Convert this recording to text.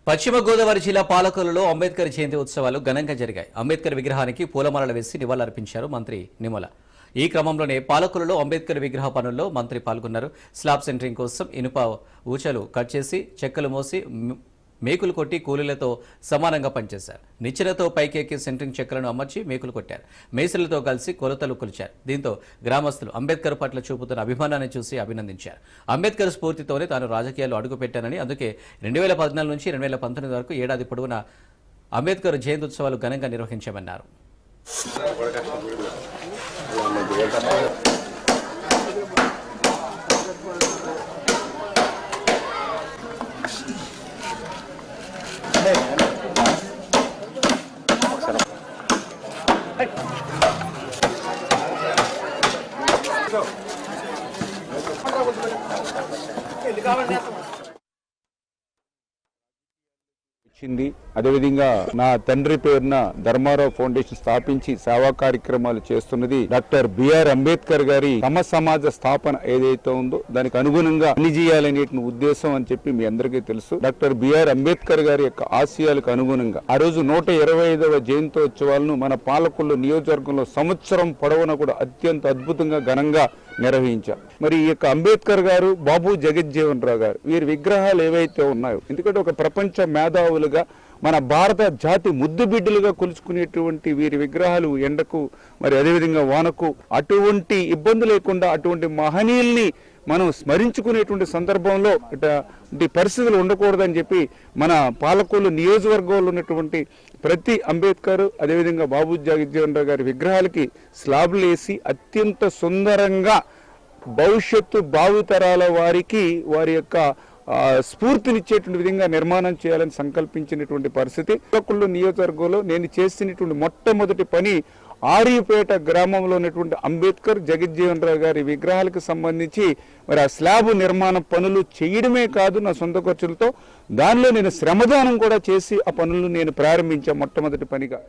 పశ్చిమ గోదావరి జిల్లా పాలకొల్లులో అంబేద్కర్ జయంతి ఉత్సవాలు ఘనంగా జరిగాయి. అంబేద్కర్ విగ్రహానికి పూలమాలలు వేసి నివాళులర్పించారు మంత్రి నిమ్మల. ఈ క్రమంలోనే పాలకొల్లులో అంబేద్కర్ విగ్రహ పనుల్లో మంత్రి పాల్గొన్నారు. స్లాబ్ సెంటరింగ్ కోసం ఇనుప ఊచలు కట్ చేసి చెక్కలు మోసి మేకులు కొట్టి కూలీలతో సమానంగా పనిచేశారు. నిచ్చెనతో పైకెక్కి సెంటరింగ్ చెక్కలను అమర్చి మేకులు కొట్టారు. మేసులతో కలిసి కొలతలు కొలిచారు. దీంతో గ్రామస్తులు అంబేద్కర్ పట్ల చూపుతున్న అభిమానాన్ని చూసి అభినందించారు. అంబేద్కర్ స్ఫూర్తితోనే తాను రాజకీయాల్లో అడుగుపెట్టానని, అందుకే 2014 నుంచి 2019 వరకు ఏడాది పొడవునా అంబేద్కర్ జయంతి ఉత్సవాలు ఘనంగా నిర్వహించామన్నారు. అదేవిధంగా నా తండ్రి పేరున ధర్మారావు ఫౌండేషన్ స్థాపించి సేవా కార్యక్రమాలు చేస్తున్నది డాక్టర్ బిఆర్ అంబేద్కర్ గారి సమాజ స్థాపన ఏదైతే ఉందో దానికి అనుగుణంగా పని చేయాలనే ఉద్దేశం అని చెప్పి మీ అందరికీ తెలుసు. డాక్టర్ బిఆర్ అంబేద్కర్ గారి యొక్క ఆశయాలకు అనుగుణంగా ఆ రోజు 125వ జయంతోత్సవాలను మన పాలకొల్లు నియోజకవర్గంలో సంవత్సరం పొడవునా కూడా అత్యంత అద్భుతంగా ఘనంగా నిర్వహించారు. మరి ఈ యొక్క అంబేద్కర్ గారు, బాబు జగజ్జీవన్ రావు గారు, వీరి విగ్రహాలు ఏవైతే ఉన్నాయో, ఎందుకంటే ఒక ప్రపంచ మేధావులుగా మన భారత జాతి ముద్దు బిడ్డలుగా కొలుచుకునేటువంటి వీరి విగ్రహాలు ఎండకు మరి అదేవిధంగా వానకు అటువంటి ఇబ్బంది లేకుండా అటువంటి మహనీయుల్ని మనం స్మరించుకునేటువంటి సందర్భంలో ఇటువంటి పరిస్థితులు ఉండకూడదని చెప్పి మన పాలకొల్లు నియోజకవర్గంలో ఉన్నటువంటి ప్రతి అంబేద్కర్ అదేవిధంగా బాబు జగజ్జీవన్ రావు గారి విగ్రహాలకి స్లాబ్లు వేసి అత్యంత సుందరంగా భవిష్యత్తు భావితరాల వారికి వారి యొక్క స్ఫూర్తినిచ్చేటువంటి విధంగా నిర్మాణం చేయాలని సంకల్పించినటువంటి పరిస్థితి. పాలకొల్లు నియోజకవర్గంలో నేను చేసినటువంటి మొట్టమొదటి పని ఆర్యపేట గ్రామంలో ఉన్నటువంటి అంబేద్కర్ జగజ్జీవన్ రావు గారి విగ్రహాలకు సంబంధించి మరి ఆ స్లాబ్ నిర్మాణ పనులు చేయడమే కాదు, నా సొంత ఖర్చులతో దానిలో నేను శ్రమదానం కూడా చేసి ఆ పనులను నేను ప్రారంభించాను మొట్టమొదటి పనిగా.